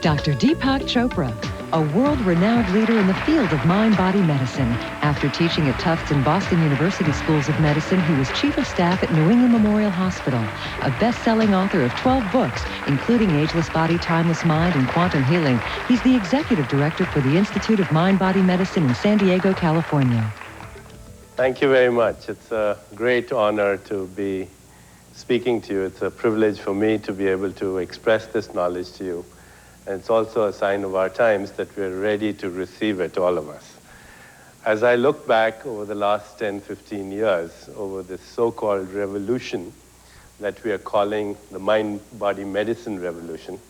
Dr. Deepak Chopra, a world-renowned leader in the field of mind-body medicine. After teaching at Tufts and Boston University Schools of Medicine, he was chief of staff at New England Memorial Hospital, a best-selling author of 12 books, including Ageless Body, Timeless Mind, and Quantum Healing. He's the executive director for the Institute of Mind-Body Medicine in San Diego, California. Thank you very much. It's a great honor to be speaking to you. It's a privilege for me to be able to express this knowledge to you. And it's also a sign of our times that we're ready to receive it, all of us. As I look back over the last 10, 15 years, over this so-called revolution that we are calling the mind-body medicine revolution,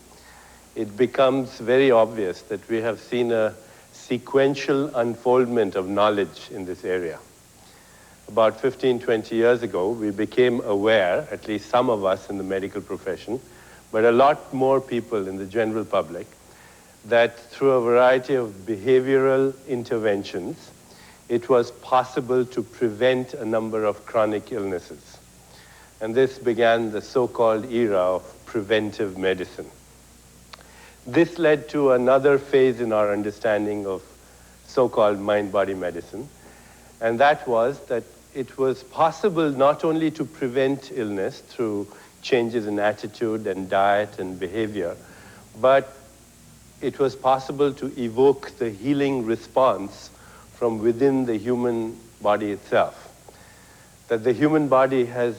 it becomes very obvious that we have seen a sequential unfoldment of knowledge in this area. About 15, 20 years ago, we became aware, at least some of us in the medical profession, but a lot more people in the general public, that through a variety of behavioral interventions, it was possible to prevent a number of chronic illnesses. And this began the so-called era of preventive medicine. This led to another phase in our understanding of so-called mind-body medicine, and that was that it was possible not only to prevent illness through changes in attitude and diet and behavior, but it was possible to evoke the healing response from within the human body itself. That the human body has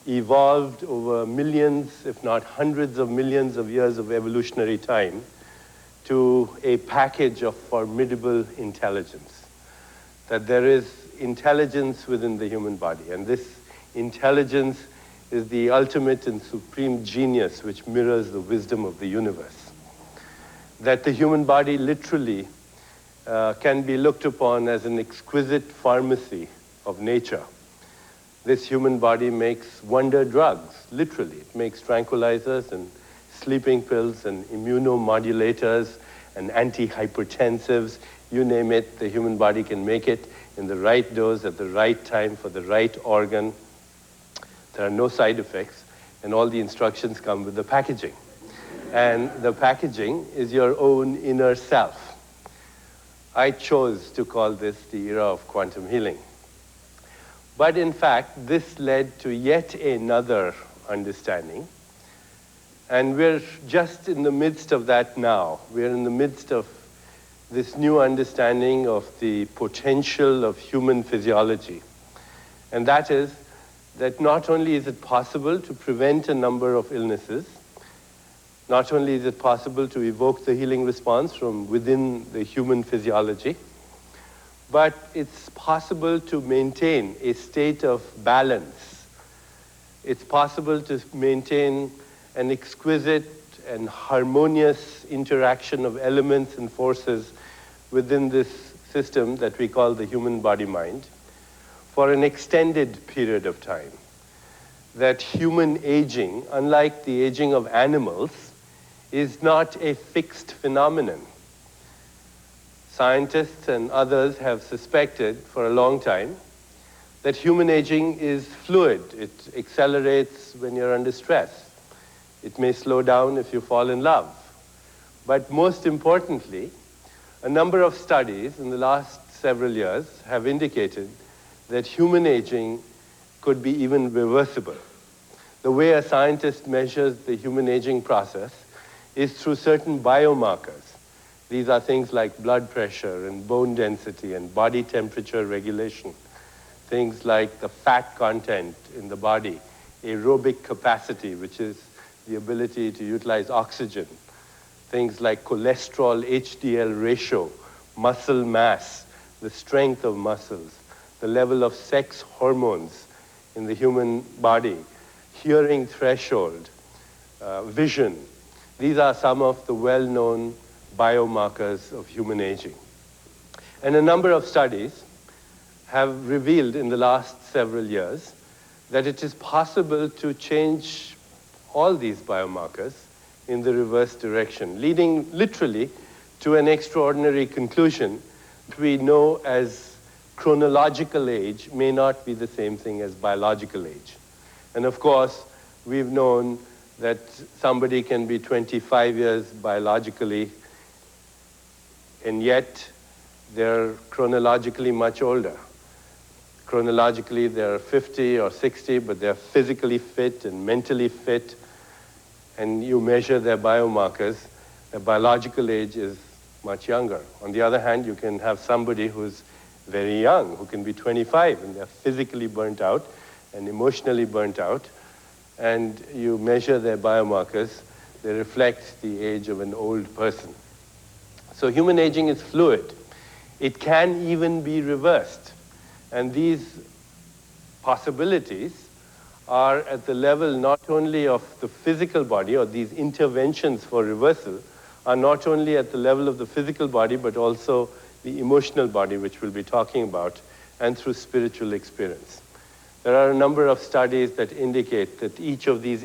evolved over millions, if not hundreds of millions of years of evolutionary time to a package of formidable intelligence. That there is intelligence within the human body, and this intelligence is the ultimate and supreme genius which mirrors the wisdom of the universe. That the human body literally can be looked upon as an exquisite pharmacy of nature. This human body makes wonder drugs, literally. It makes tranquilizers and sleeping pills and immunomodulators and antihypertensives. You name it, the human body can make it in the right dose at the right time for the right organ. There are no side effects, and all the instructions come with the packaging. And the packaging is your own inner self. I chose to call this the era of quantum healing. But in fact, this led to yet another understanding. And we're just in the midst of that now. We're in the midst of this new understanding of the potential of human physiology. And that is that not only is it possible to prevent a number of illnesses, not only is it possible to evoke the healing response from within the human physiology, but it's possible to maintain a state of balance. It's possible to maintain an exquisite and harmonious interaction of elements and forces within this system that we call the human body-mind for an extended period of time. That human aging, unlike the aging of animals, is not a fixed phenomenon. Scientists and others have suspected for a long time that human aging is fluid. It accelerates when you're under stress. It may slow down if you fall in love. But most importantly, a number of studies in the last several years have indicated that human aging could be even reversible. The way a scientist measures the human aging process is through certain biomarkers. These are things like blood pressure and bone density and body temperature regulation. Things like the fat content in the body, aerobic capacity, which is the ability to utilize oxygen. Things like cholesterol, HDL ratio, muscle mass, the strength of muscles, the level of sex hormones in the human body, hearing threshold, vision. These are some of the well-known biomarkers of human aging. And a number of studies have revealed in the last several years that it is possible to change all these biomarkers in the reverse direction, leading literally to an extraordinary conclusion. We know as chronological age may not be the same thing as biological age. And of course, we've known that somebody can be 25 years biologically, and yet they're chronologically much older. Chronologically, they're 50 or 60, but they're physically fit and mentally fit, and you measure their biomarkers, their biological age is much younger. On the other hand, you can have somebody who's very young, who can be 25, and they're physically burnt out and emotionally burnt out, and you measure their biomarkers, they reflect the age of an old person. So human aging is fluid. It can even be reversed. And these possibilities are at the level not only of the physical body, or these interventions for reversal are not only at the level of the physical body, but also the emotional body, which we'll be talking about, and through spiritual experience. There are a number of studies that indicate that each of these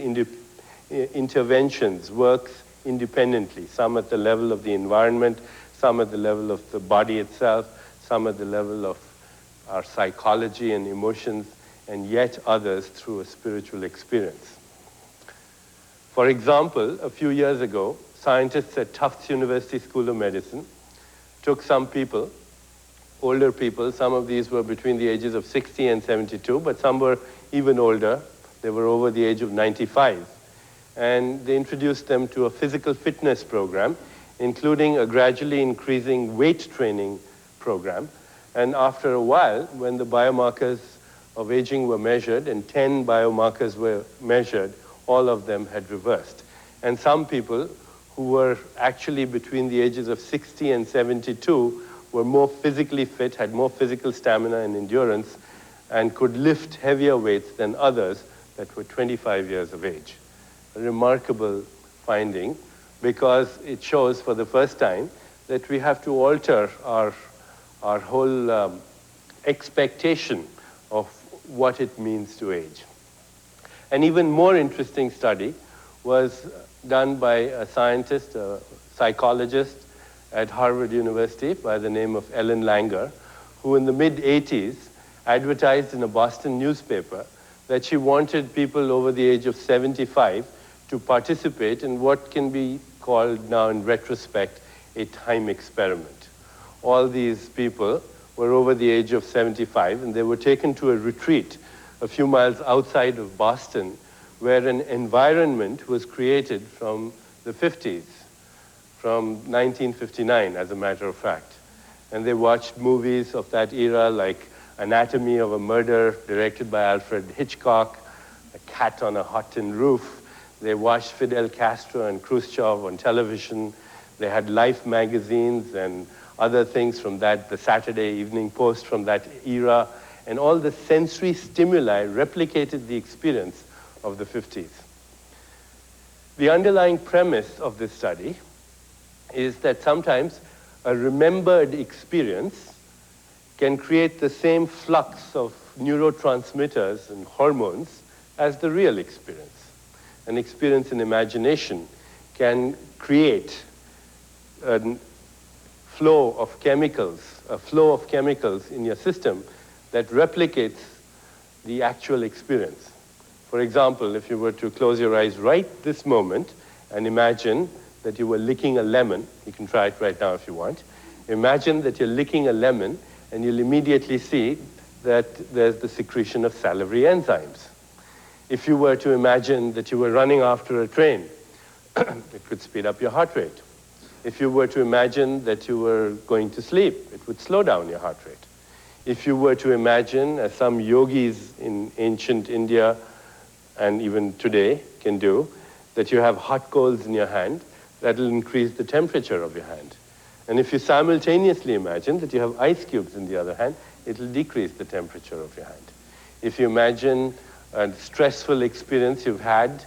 interventions works independently, some at the level of the environment, some at the level of the body itself, some at the level of our psychology and emotions, and yet others through a spiritual experience. For example, a few years ago, scientists at Tufts University School of Medicine took some people, older people, some of these were between the ages of 60 and 72, but some were even older. They were over the age of 95. And they introduced them to a physical fitness program, including a gradually increasing weight training program. And after a while, when the biomarkers of aging were measured, and 10 biomarkers were measured, all of them had reversed. And some people who were actually between the ages of 60 and 72 were more physically fit, had more physical stamina and endurance, and could lift heavier weights than others that were 25 years of age. A remarkable finding, because it shows for the first time that we have to alter our whole expectation of what it means to age. An even more interesting study was done by a scientist, a psychologist at Harvard University by the name of Ellen Langer, who in the mid-80s advertised in a Boston newspaper that she wanted people over the age of 75 to participate in what can be called now in retrospect a time experiment. All these people were over the age of 75, and they were taken to a retreat a few miles outside of Boston, where an environment was created from the 50s, from 1959, as a matter of fact. And they watched movies of that era, like Anatomy of a Murder, directed by Alfred Hitchcock, A Cat on a Hot Tin Roof. They watched Fidel Castro and Khrushchev on television. They had Life magazines and other things from that, the Saturday Evening Post from that era, and all the sensory stimuli replicated the experience of the 50s. The underlying premise of this study is that sometimes a remembered experience can create the same flux of neurotransmitters and hormones as the real experience. An experience in imagination can create a flow of chemicals in your system that replicates the actual experience. For example, if you were to close your eyes right this moment and imagine that you were licking a lemon, you can try it right now if you want. Imagine that you're licking a lemon and you'll immediately see that there's the secretion of salivary enzymes. If you were to imagine that you were running after a train, it could speed up your heart rate. If you were to imagine that you were going to sleep, it would slow down your heart rate. If you were to imagine, as some yogis in ancient India and even today can do, that you have hot coals in your hand, that will increase the temperature of your hand. And if you simultaneously imagine that you have ice cubes in the other hand, it will decrease the temperature of your hand. If you imagine a stressful experience you've had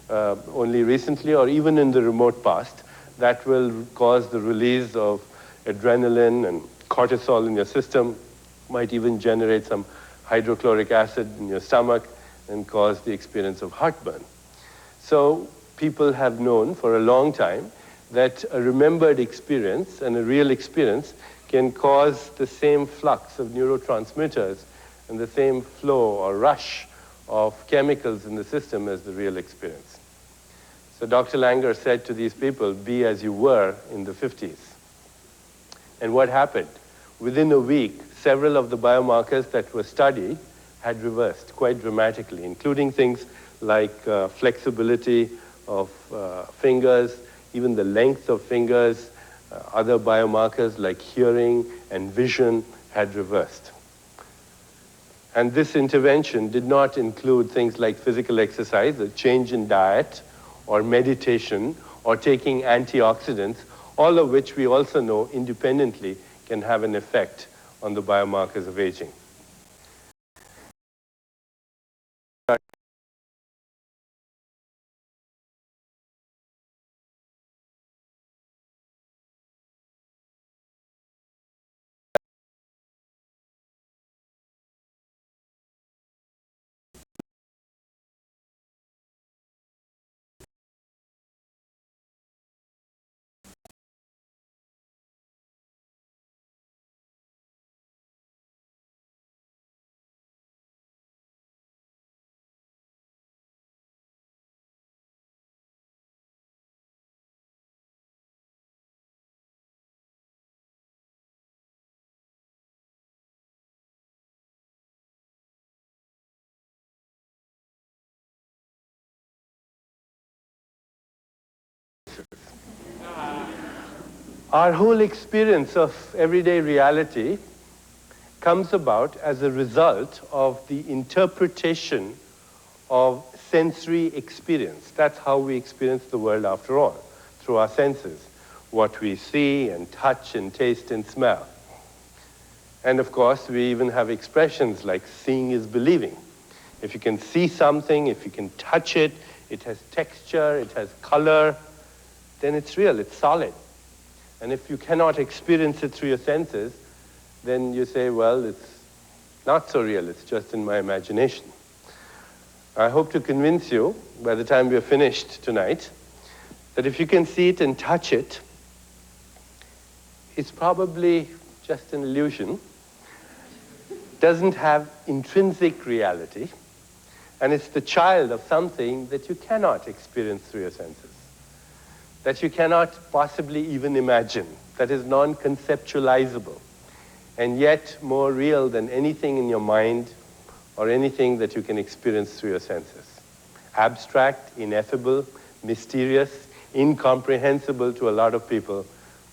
only recently or even in the remote past, that will cause the release of adrenaline and cortisol in your system, might even generate some hydrochloric acid in your stomach and cause the experience of heartburn. So people have known for a long time that a remembered experience and a real experience can cause the same flux of neurotransmitters and the same flow or rush of chemicals in the system as the real experience. So Dr. Langer said to these people, be as you were in the 50s. And what happened? Within a week, several of the biomarkers that were studied had reversed quite dramatically, including things like flexibility of fingers, even the length of fingers, other biomarkers like hearing and vision had reversed. And this intervention did not include things like physical exercise, a change in diet, or meditation, or taking antioxidants, all of which we also know independently can have an effect on the biomarkers of aging. Our whole experience of everyday reality comes about as a result of the interpretation of sensory experience. That's how we experience the world after all, through our senses, what we see and touch and taste and smell. And of course, we even have expressions like seeing is believing. If you can see something, if you can touch it, it has texture, it has color, then it's real, it's solid. And if you cannot experience it through your senses, then you say, well, it's not so real, it's just in my imagination. I hope to convince you, by the time we're finished tonight, that if you can see it and touch it, it's probably just an illusion, doesn't have intrinsic reality, and it's the child of something that you cannot experience through your senses, that you cannot possibly even imagine, that is non-conceptualizable, and yet more real than anything in your mind or anything that you can experience through your senses. Abstract, ineffable, mysterious, incomprehensible to a lot of people,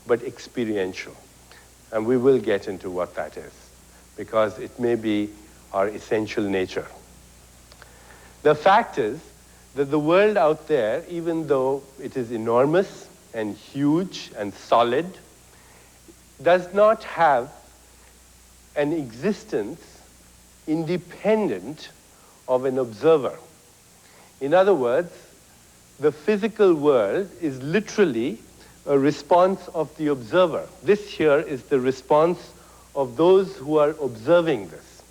but experiential. And we will get into what that is, because it may be our essential nature. The fact is that the world out there, even though it is enormous and huge and solid, does not have an existence independent of an observer. In other words, the physical world is literally a response of the observer. This here is the response of those who are observing this.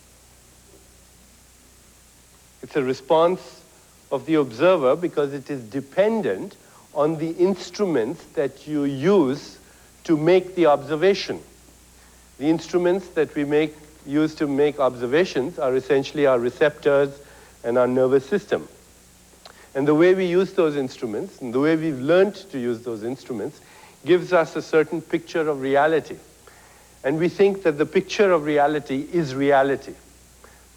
It's a response of the observer because it is dependent on the instruments that you use to make the observation. The instruments that we use to make observations are essentially our receptors and our nervous system. And the way we use those instruments, and the way we've learned to use those instruments, gives us a certain picture of reality. And we think that the picture of reality is reality.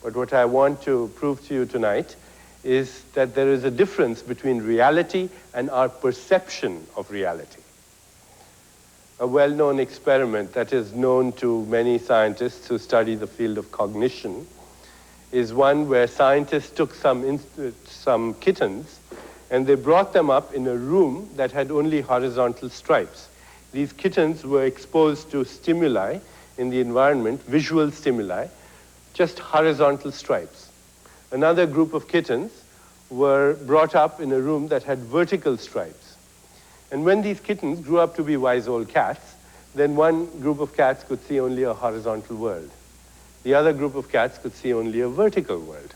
But what I want to prove to you tonight is that there is a difference between reality and our perception of reality. A well-known experiment that is known to many scientists who study the field of cognition is one where scientists took some kittens and they brought them up in a room that had only horizontal stripes. These kittens were exposed to stimuli in the environment, visual stimuli, just horizontal stripes. Another group of kittens were brought up in a room that had vertical stripes. And when these kittens grew up to be wise old cats, then one group of cats could see only a horizontal world. The other group of cats could see only a vertical world.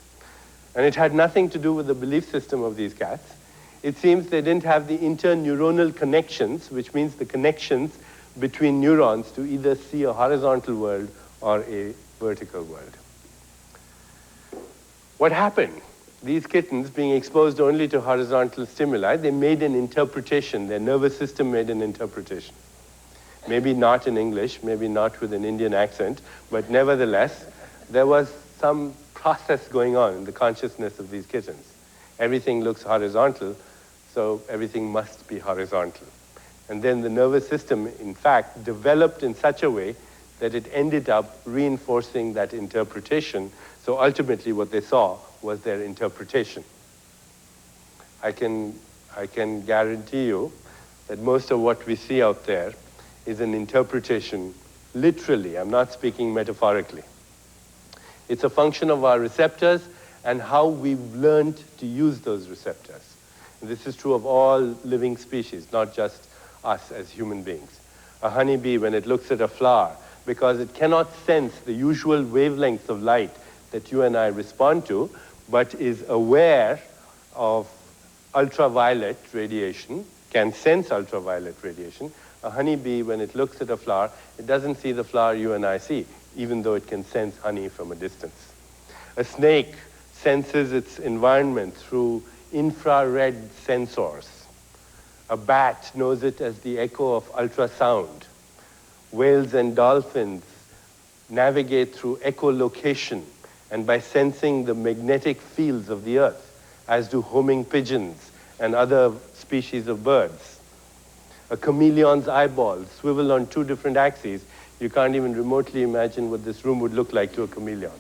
And it had nothing to do with the belief system of these cats. It seems they didn't have the interneuronal connections, which means the connections between neurons to either see a horizontal world or a vertical world. What happened? these kittens, being exposed only to horizontal stimuli, they made an interpretation. Their nervous system made an interpretation. Maybe not in English, maybe not with an Indian accent, but nevertheless, there was some process going on in the consciousness of these kittens. Everything looks horizontal, so everything must be horizontal. And then the nervous system, in fact, developed in such a way that it ended up reinforcing that interpretation. So ultimately what they saw was their interpretation. I can guarantee you that most of what we see out there is an interpretation, literally. I'm not speaking metaphorically. It's a function of our receptors and how we've learned to use those receptors. And this is true of all living species, not just us as human beings. A honeybee, when it looks at a flower, because it cannot sense the usual wavelengths of light that you and I respond to, but is aware of ultraviolet radiation, can sense ultraviolet radiation. A honeybee, when it looks at a flower, it doesn't see the flower you and I see, even though it can sense honey from a distance. A snake senses its environment through infrared sensors. A bat knows it as the echo of ultrasound. Whales and dolphins navigate through echolocation and by sensing the magnetic fields of the earth, as do homing pigeons and other species of birds. A chameleon's eyeballs swivel on 2 different axes. You can't even remotely imagine what this room would look like to a chameleon.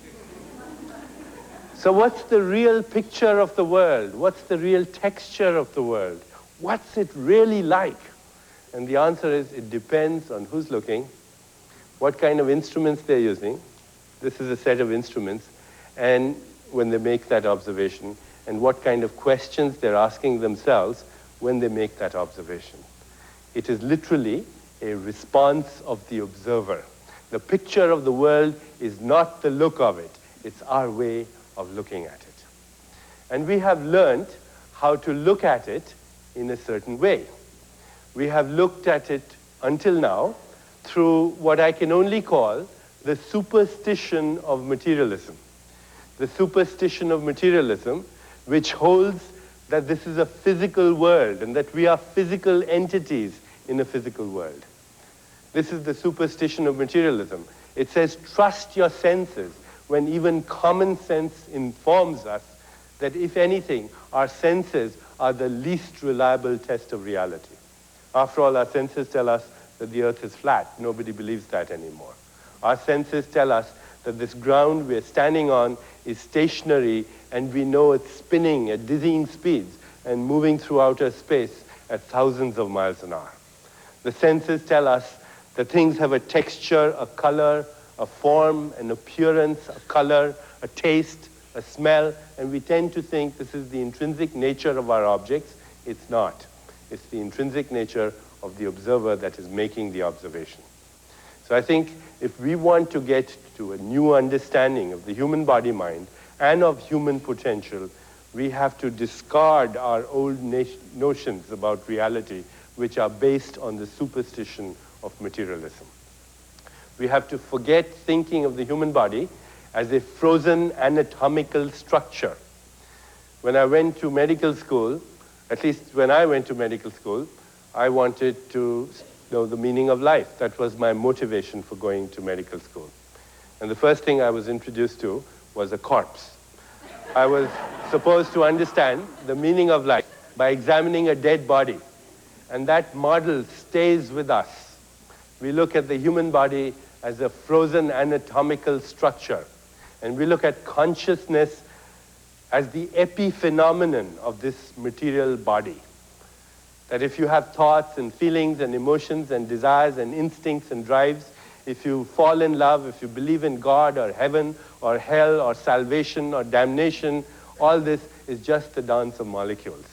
So what's the real picture of the world? What's the real texture of the world? What's it really like? And the answer is, it depends on who's looking, what kind of instruments they're using. This is a set of instruments, and when they make that observation, and what kind of questions they're asking themselves when they make that observation. It is literally a response of the observer. The picture of the world is not the look of it, it's our way of looking at it. And we have learned how to look at it in a certain way. We have looked at it until now through what I can only call the superstition of materialism. The superstition of materialism, which holds that this is a physical world and that we are physical entities in a physical world. This is the superstition of materialism. It says, trust your senses, when even common sense informs us that, if anything, our senses are the least reliable test of reality. After all, our senses tell us that the earth is flat. Nobody believes that anymore. Our senses tell us that this ground we're standing on is stationary, and we know it's spinning at dizzying speeds and moving through outer space at thousands of miles an hour. The senses tell us that things have a texture, a color, a form, an appearance, a color, a taste, a smell, and we tend to think this is the intrinsic nature of our objects. It's not. It's the intrinsic nature of the observer that is making the observation. So I think if we want to get to a new understanding of the human body mind and of human potential, we have to discard our old notions about reality, which are based on the superstition of materialism. We have to forget thinking of the human body as a frozen anatomical structure. When I went to medical school, at least when I went to medical school, I wanted to know the meaning of life. That was my motivation for going to medical school. And the first thing I was introduced to was a corpse. I was supposed to understand the meaning of life by examining a dead body. And that model stays with us. We look at the human body as a frozen anatomical structure. And we look at consciousness as the epiphenomenon of this material body. That if you have thoughts and feelings and emotions and desires and instincts and drives, if you fall in love, if you believe in God or heaven or hell or salvation or damnation, all this is just the dance of molecules.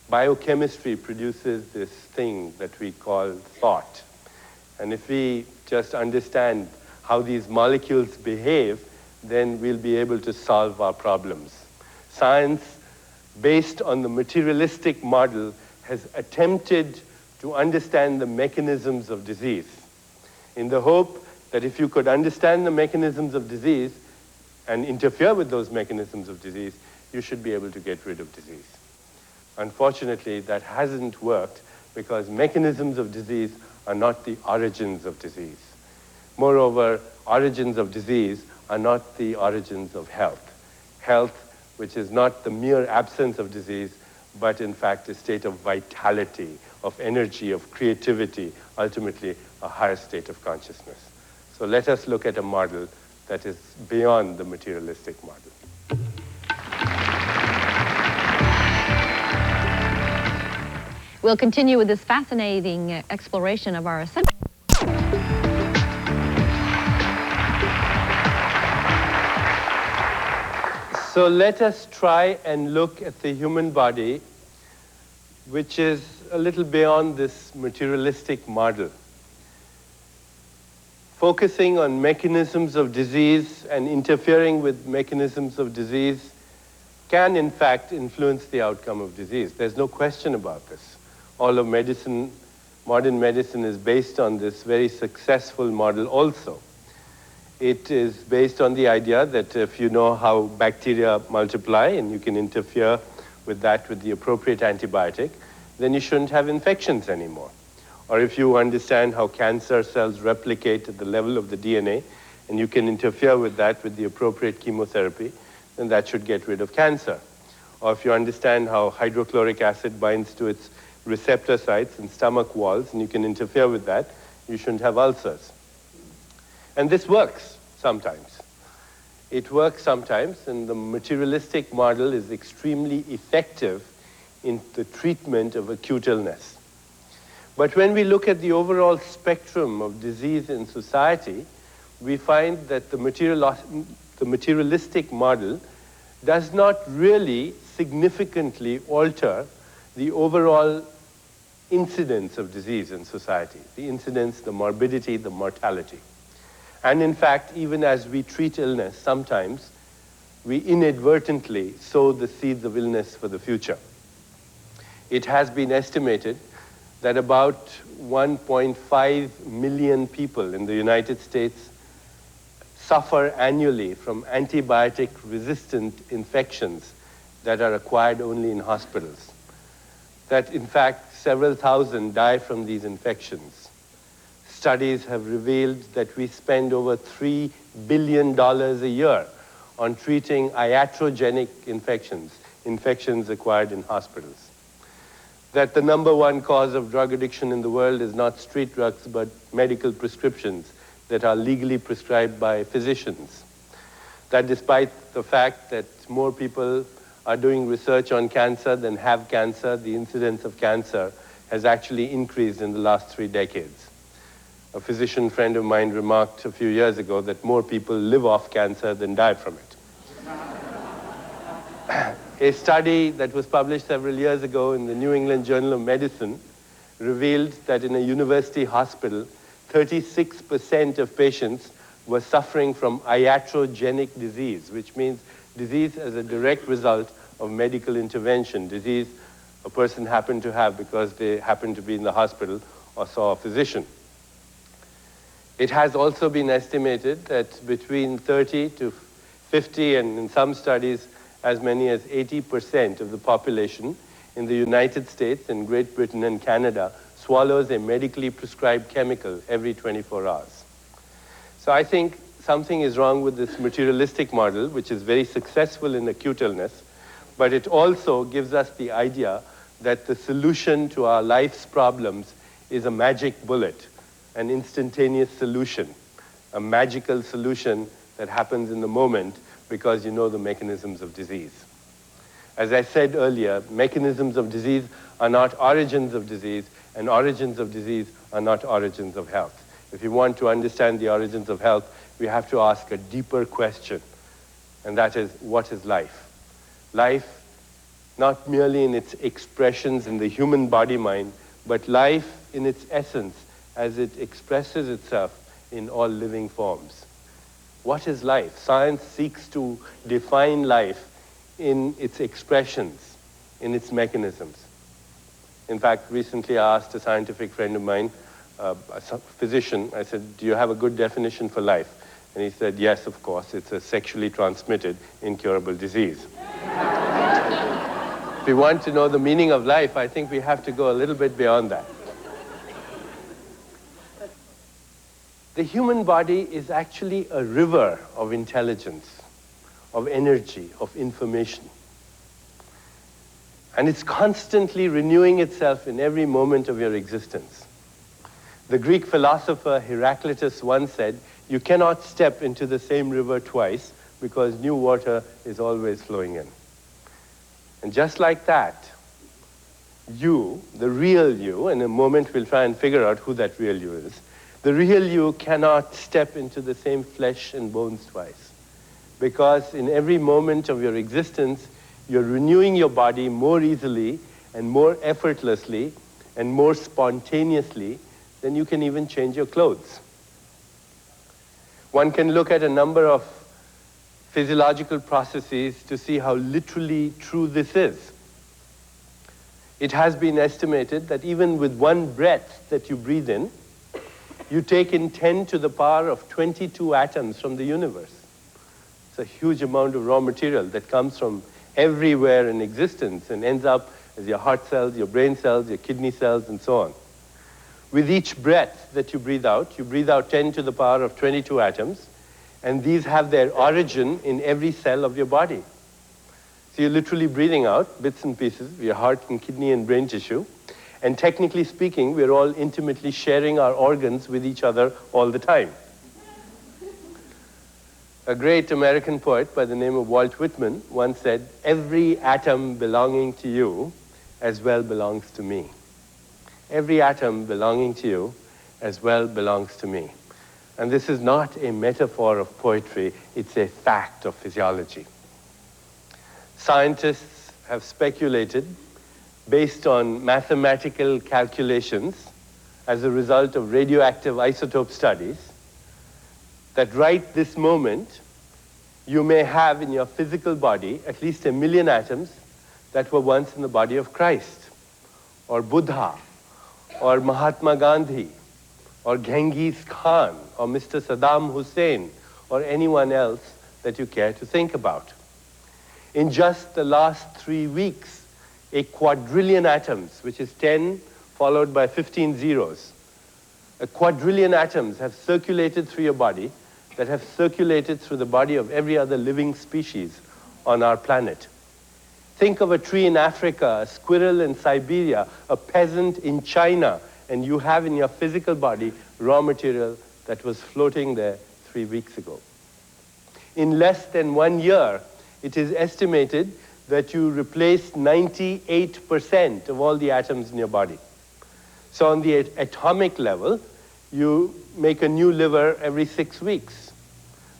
Biochemistry produces this thing that we call thought. And if we just understand how these molecules behave, then we'll be able to solve our problems. Science, based on the materialistic model, has attempted to understand the mechanisms of disease, in the hope that if you could understand the mechanisms of disease and interfere with those mechanisms of disease, you should be able to get rid of disease. Unfortunately, that hasn't worked because mechanisms of disease are not the origins of disease. Moreover, origins of disease are not the origins of health. Health, which is not the mere absence of disease, but in fact a state of vitality, of energy, of creativity, ultimately a higher state of consciousness. So let us look at a model that is beyond the materialistic model. We'll continue with this fascinating exploration of our essential. So let us try and look at the human body, which is a little beyond this materialistic model. Focusing on mechanisms of disease and interfering with mechanisms of disease can, in fact, influence the outcome of disease. There's no question about this. All of medicine, modern medicine, is based on this very successful model also. It is based on the idea that if you know how bacteria multiply and you can interfere with that with the appropriate antibiotic, then you shouldn't have infections anymore. Or if you understand how cancer cells replicate at the level of the DNA and you can interfere with that with the appropriate chemotherapy, then that should get rid of cancer. Or if you understand how hydrochloric acid binds to its receptor sites and stomach walls and you can interfere with that, you shouldn't have ulcers. And this works sometimes. It works sometimes, and the materialistic model is extremely effective in the treatment of acute illness. But when we look at the overall spectrum of disease in society, we find that the materialistic model does not really significantly alter the overall incidence of disease in society, the incidence, the morbidity, the mortality. And in fact, even as we treat illness, sometimes we inadvertently sow the seeds of illness for the future. It has been estimated that about 1.5 million people in the United States suffer annually from antibiotic-resistant infections that are acquired only in hospitals. That, in fact, several thousand die from these infections. Studies have revealed that we spend over $3 billion a year on treating iatrogenic infections, infections acquired in hospitals. That the #1 cause of drug addiction in the world is not street drugs, but medical prescriptions that are legally prescribed by physicians. That despite the fact that more people are doing research on cancer than have cancer, the incidence of cancer has actually increased in the last 3 decades. A physician friend of mine remarked a few years ago that more people live off cancer than die from it. A study that was published several years ago in the New England Journal of Medicine revealed that in a university hospital, 36% of patients were suffering from iatrogenic disease, which means disease as a direct result of medical intervention, disease a person happened to have because they happened to be in the hospital or saw a physician. It has also been estimated that between 30 to 50, and in some studies, as many as 80% of the population in the United States and Great Britain and Canada swallows a medically prescribed chemical every 24 hours. So I think something is wrong with this materialistic model, which is very successful in acute illness, but it also gives us the idea that the solution to our life's problems is a magic bullet, an instantaneous solution, a magical solution that happens in the moment because you know the mechanisms of disease. As I said earlier, mechanisms of disease are not origins of disease, and origins of disease are not origins of health. If you want to understand the origins of health, we have to ask a deeper question, and that is, what is life? Life, not merely in its expressions in the human body-mind, but life in its essence as it expresses itself in all living forms. What is life? Science seeks to define life in its expressions, in its mechanisms. In fact, recently I asked a scientific friend of mine, a physician, I said, do you have a good definition for life? And he said, yes, of course, it's a sexually transmitted incurable disease. If we want to know the meaning of life, I think we have to go a little bit beyond that. The human body is actually a river of intelligence, of energy, of information. And it's constantly renewing itself in every moment of your existence. The Greek philosopher Heraclitus once said, you cannot step into the same river twice because new water is always flowing in. And just like that, you, the real you, in a moment we'll try and figure out who that real you is, the real you cannot step into the same flesh and bones twice. Because in every moment of your existence, you're renewing your body more easily and more effortlessly and more spontaneously than you can even change your clothes. One can look at a number of physiological processes to see how literally true this is. It has been estimated that even with one breath that you breathe in, you take in 10 to the power of 22 atoms from the universe. It's a huge amount of raw material that comes from everywhere in existence and ends up as your heart cells, your brain cells, your kidney cells, and so on. With each breath that you breathe out 10 to the power of 22 atoms, and these have their origin in every cell of your body. So you're literally breathing out bits and pieces of your heart and kidney and brain tissue, and technically speaking, we're all intimately sharing our organs with each other all the time. A great American poet by the name of Walt Whitman once said, every atom belonging to you as well belongs to me. Every atom belonging to you as well belongs to me. And this is not a metaphor of poetry, it's a fact of physiology. Scientists have speculated, based on mathematical calculations as a result of radioactive isotope studies, that right this moment, you may have in your physical body at least 1 million atoms that were once in the body of Christ, or Buddha, or Mahatma Gandhi, or Genghis Khan, or Mr. Saddam Hussein, or anyone else that you care to think about. In just the last 3 weeks, a quadrillion atoms, which is 10 followed by 15 zeros, a quadrillion atoms have circulated through your body that have circulated through the body of every other living species on our planet. Think of a tree in Africa, a squirrel in Siberia, a peasant in China, and you have in your physical body raw material that was floating there 3 weeks ago. In less than 1 year, it is estimated that you replace 98% of all the atoms in your body. So on the atomic level, you make a new liver every 6 weeks,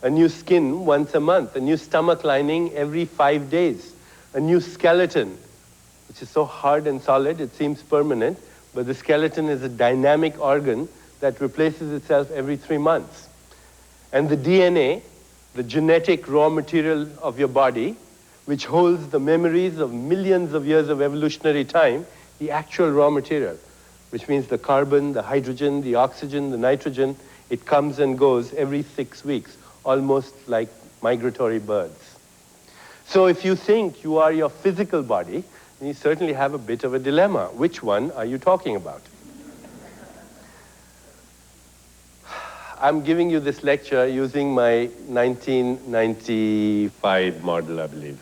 a new skin once a month, a new stomach lining every 5 days, a new skeleton, which is so hard and solid, it seems permanent, but the skeleton is a dynamic organ that replaces itself every 3 months. And the DNA, the genetic raw material of your body, which holds the memories of millions of years of evolutionary time, the actual raw material, which means the carbon, the hydrogen, the oxygen, the nitrogen, it comes and goes every 6 weeks, almost like migratory birds. So if you think you are your physical body, then you certainly have a bit of a dilemma. Which one are you talking about? I'm giving you this lecture using my 1995 model, I believe.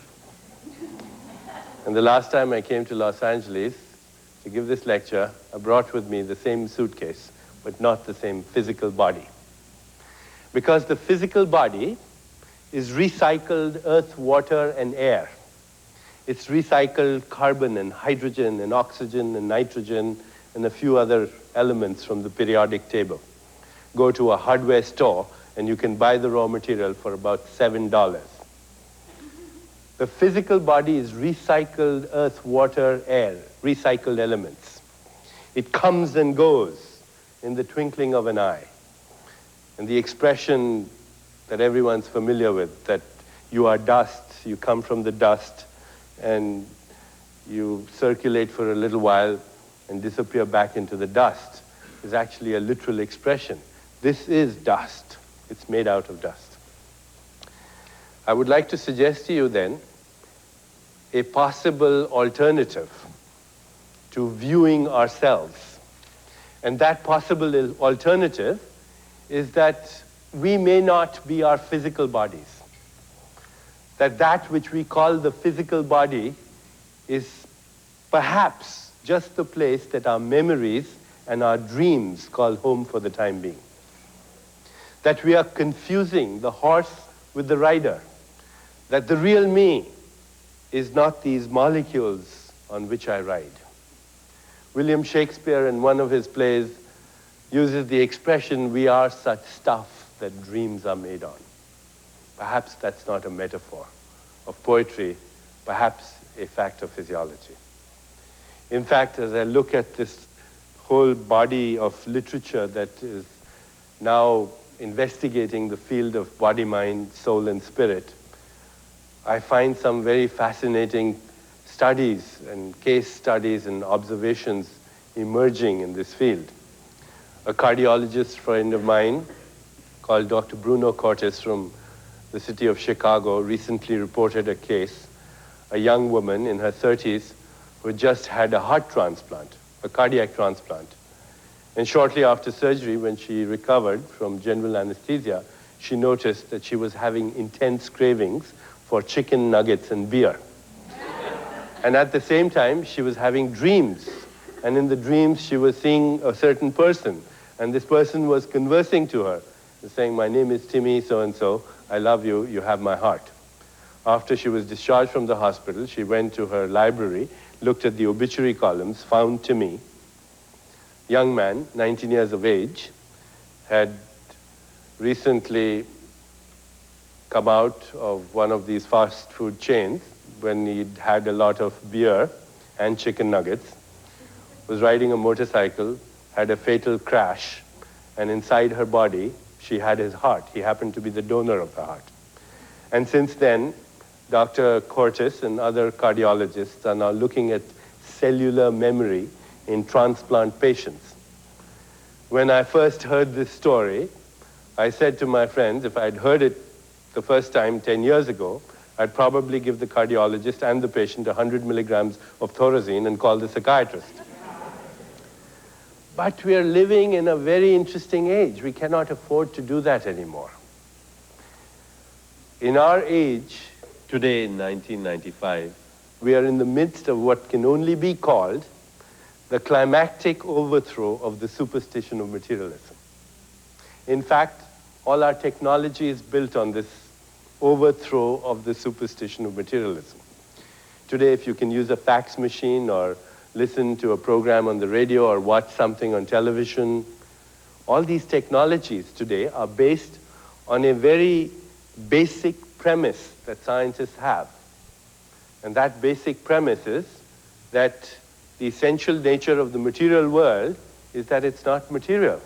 And the last time I came to Los Angeles to give this lecture, I brought with me the same suitcase, but not the same physical body. Because the physical body is recycled earth, water, and air. It's recycled carbon and hydrogen and oxygen and nitrogen and a few other elements from the periodic table. Go to a hardware store and you can buy the raw material for about $7. The physical body is recycled earth, water, air, recycled elements. It comes and goes in the twinkling of an eye. And the expression that everyone's familiar with, that you are dust, you come from the dust, and you circulate for a little while and disappear back into the dust, is actually a literal expression. This is dust. It's made out of dust. I would like to suggest to you then a possible alternative to viewing ourselves. And that possible alternative is that we may not be our physical bodies. That which we call the physical body is perhaps just the place that our memories and our dreams call home for the time being. That we are confusing the horse with the rider. That the real me is not these molecules on which I ride. William Shakespeare, in one of his plays, uses the expression, we are such stuff that dreams are made on. Perhaps that's not a metaphor of poetry, perhaps a fact of physiology. In fact, as I look at this whole body of literature that is now investigating the field of body, mind, soul, and spirit, I find some very fascinating studies and case studies and observations emerging in this field. A cardiologist friend of mine called Dr. Bruno Cortes from the city of Chicago recently reported a case, a young woman in her 30s who just had a heart transplant, a cardiac transplant. And shortly after surgery, when she recovered from general anesthesia, she noticed that she was having intense cravings for chicken nuggets and beer. And at the same time, she was having dreams. And in the dreams, she was seeing a certain person. And this person was conversing to her, saying, my name is Timmy so-and-so, I love you, you have my heart. After she was discharged from the hospital, she went to her library, looked at the obituary columns, found Timmy, young man, 19 years of age, had recently come out of one of these fast food chains when he'd had a lot of beer and chicken nuggets, was riding a motorcycle, had a fatal crash, and inside her body, she had his heart. He happened to be the donor of the heart. And since then, Dr. Cortes and other cardiologists are now looking at cellular memory in transplant patients. When I first heard this story, I said to my friends, if I'd heard it the first time 10 years ago, I'd probably give the cardiologist and the patient 100 milligrams of Thorazine and call the psychiatrist. But we are living in a very interesting age. We cannot afford to do that anymore. In our age, today in 1995, we are in the midst of what can only be called the climactic overthrow of the superstition of materialism. In fact, all our technology is built on this overthrow of the superstition of materialism. Today, if you can use a fax machine or listen to a program on the radio or watch something on television, all these technologies today are based on a very basic premise that scientists have. And that basic premise is that the essential nature of the material world is that it's not material.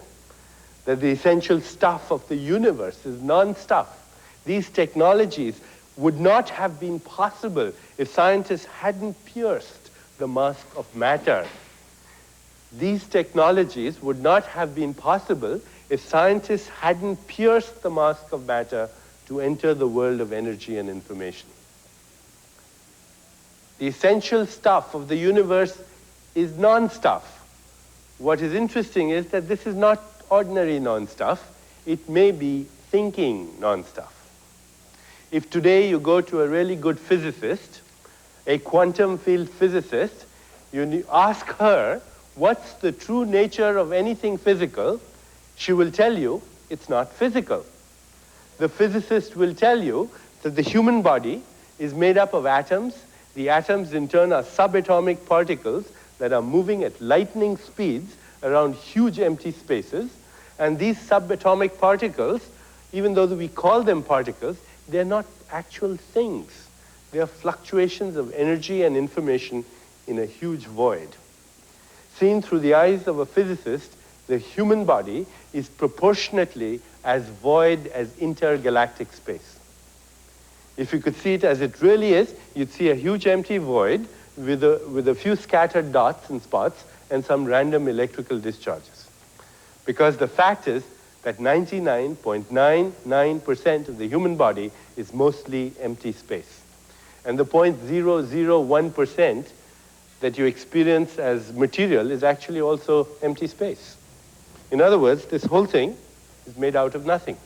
That the essential stuff of the universe is non-stuff. These technologies would not have been possible if scientists hadn't pierced the mask of matter. These technologies would not have been possible if scientists hadn't pierced the mask of matter to enter the world of energy and information. The essential stuff of the universe is non-stuff. What is interesting is that this is not ordinary non-stuff. It may be thinking non-stuff. If today you go to a really good physicist, a quantum field physicist, you ask her, what's the true nature of anything physical? She will tell you, it's not physical. The physicist will tell you that the human body is made up of atoms. The atoms, in turn, are subatomic particles that are moving at lightning speeds around huge empty spaces. And these subatomic particles, even though we call them particles, they're not actual things. They are fluctuations of energy and information in a huge void. Seen through the eyes of a physicist, the human body is proportionately as void as intergalactic space. If you could see it as it really is, you'd see a huge empty void with a few scattered dots and spots and some random electrical discharges. Because the fact is that 99.99% of the human body is mostly empty space. And the 0.001% that you experience as material is actually also empty space. In other words, this whole thing is made out of nothing.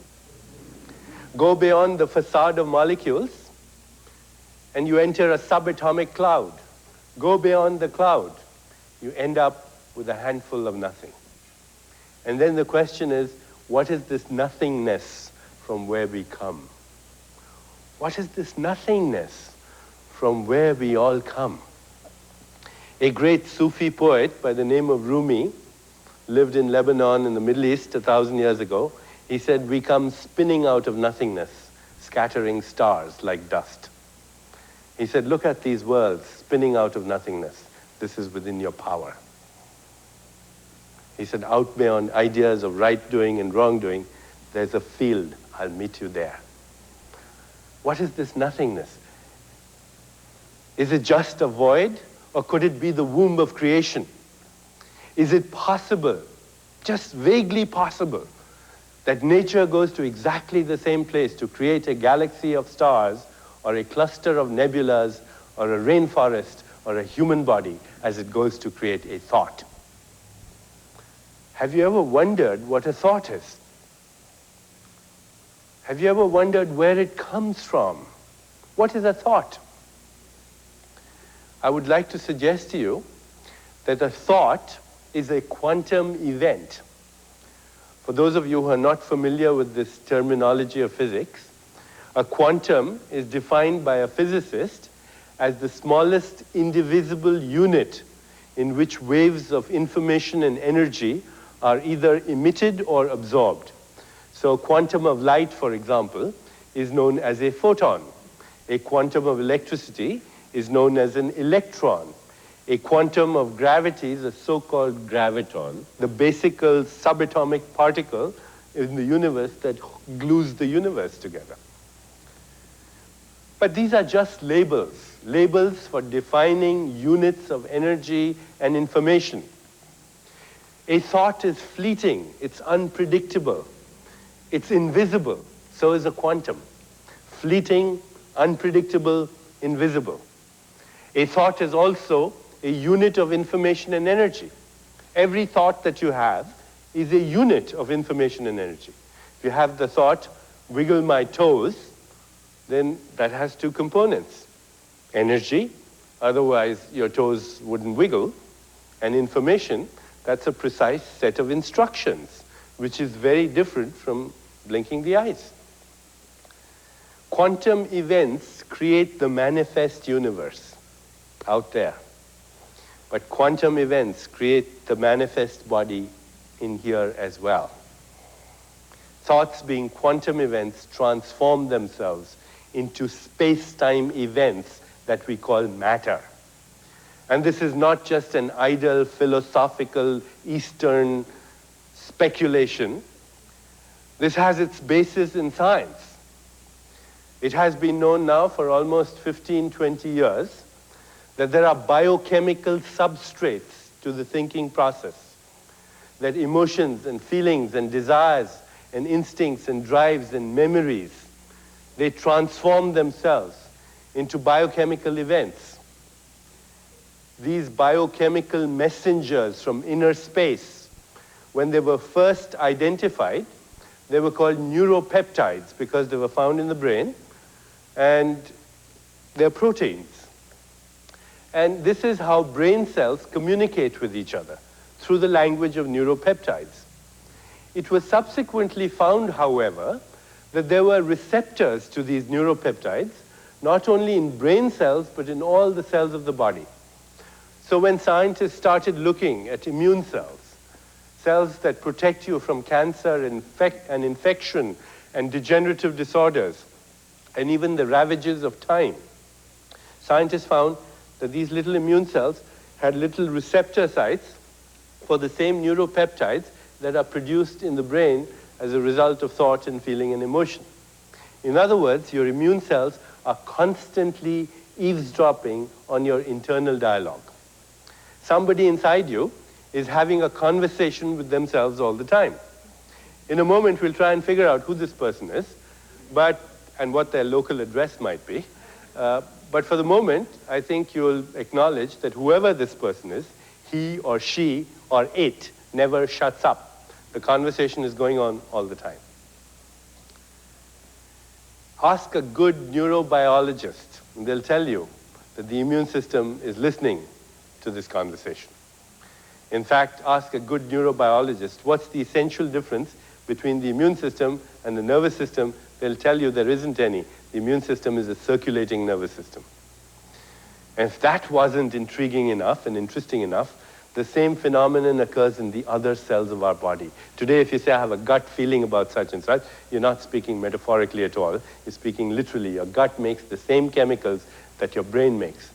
Go beyond the facade of molecules, and you enter a subatomic cloud. Go beyond the cloud, you end up with a handful of nothing. And then the question is, what is this nothingness from where we come? What is this nothingness from where we all come? A great Sufi poet by the name of Rumi lived in Lebanon in the Middle East 1,000 years ago. He said, we come spinning out of nothingness, scattering stars like dust. He said, look at these worlds spinning out of nothingness. This is within your power. He said, out beyond ideas of right doing and wrongdoing, there's a field. I'll meet you there. What is this nothingness? Is it just a void, or could it be the womb of creation? Is it possible, just vaguely possible, that nature goes to exactly the same place to create a galaxy of stars, or a cluster of nebulas, or a rainforest, or a human body, as it goes to create a thought? Have you ever wondered what a thought is? Have you ever wondered where it comes from? What is a thought? I would like to suggest to you that a thought is a quantum event. For those of you who are not familiar with this terminology of physics, a quantum is defined by a physicist as the smallest indivisible unit in which waves of information and energy are either emitted or absorbed. So a quantum of light, for example, is known as a photon. A quantum of electricity is known as an electron. A quantum of gravity is a so-called graviton, the basic subatomic particle in the universe that glues the universe together. But these are just labels, labels for defining units of energy and information. A thought is fleeting, it's unpredictable, it's invisible. So is a quantum. Fleeting, unpredictable, invisible. A thought is also a unit of information and energy. Every thought that you have is a unit of information and energy. If you have the thought, wiggle my toes, then that has two components. Energy, otherwise your toes wouldn't wiggle, and information, that's a precise set of instructions, which is very different from blinking the eyes. Quantum events create the manifest universe out there. But quantum events create the manifest body in here as well. Thoughts, being quantum events, transform themselves into space-time events that we call matter. And this is not just an idle, philosophical, Eastern speculation. This has its basis in science. It has been known now for almost 15, 20 years that there are biochemical substrates to the thinking process, that emotions and feelings and desires and instincts and drives and memories, they transform themselves into biochemical events. These biochemical messengers from inner space, when they were first identified, they were called neuropeptides because they were found in the brain, and they're proteins. And this is how brain cells communicate with each other, through the language of neuropeptides. It was subsequently found, however, that there were receptors to these neuropeptides, not only in brain cells, but in all the cells of the body. So when scientists started looking at immune cells, cells that protect you from cancer and infection and degenerative disorders, and even the ravages of time, scientists found that these little immune cells had little receptor sites for the same neuropeptides that are produced in the brain as a result of thought and feeling and emotion. In other words, your immune cells are constantly eavesdropping on your internal dialogue. Somebody inside you is having a conversation with themselves all the time. In a moment, we'll try and figure out who this person is, and what their local address might be. But for the moment, I think you'll acknowledge that whoever this person is, he or she or it never shuts up. The conversation is going on all the time. Ask a good neurobiologist, and they'll tell you that the immune system is listening to this conversation. In fact, ask a good neurobiologist, what's the essential difference between the immune system and the nervous system? They'll tell you there isn't any. The immune system is a circulating nervous system. And if that wasn't intriguing enough and interesting enough, the same phenomenon occurs in the other cells of our body. Today, if you say, I have a gut feeling about such and such, you're not speaking metaphorically at all. You're speaking literally. Your gut makes the same chemicals that your brain makes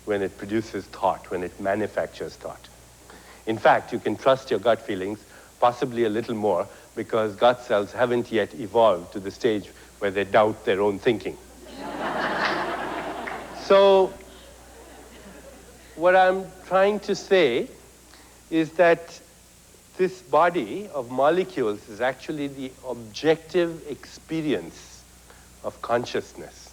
when it produces thought, when it manufactures thought. In fact, you can trust your gut feelings, possibly a little more, because gut cells haven't yet evolved to the stage where they doubt their own thinking. So, what I'm trying to say is that this body of molecules is actually the objective experience of consciousness.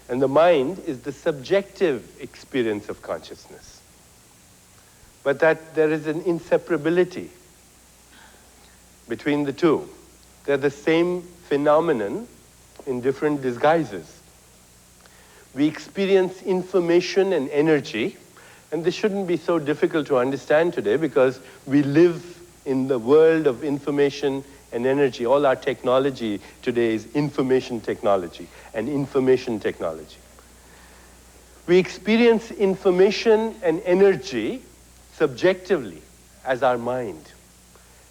And the mind is the subjective experience of consciousness. But that there is an inseparability between the two. They're the same phenomenon in different disguises. We experience information and energy, and this shouldn't be so difficult to understand today because we live in the world of information and energy. All our technology today is information technology and information technology. We experience information and energy subjectively as our mind.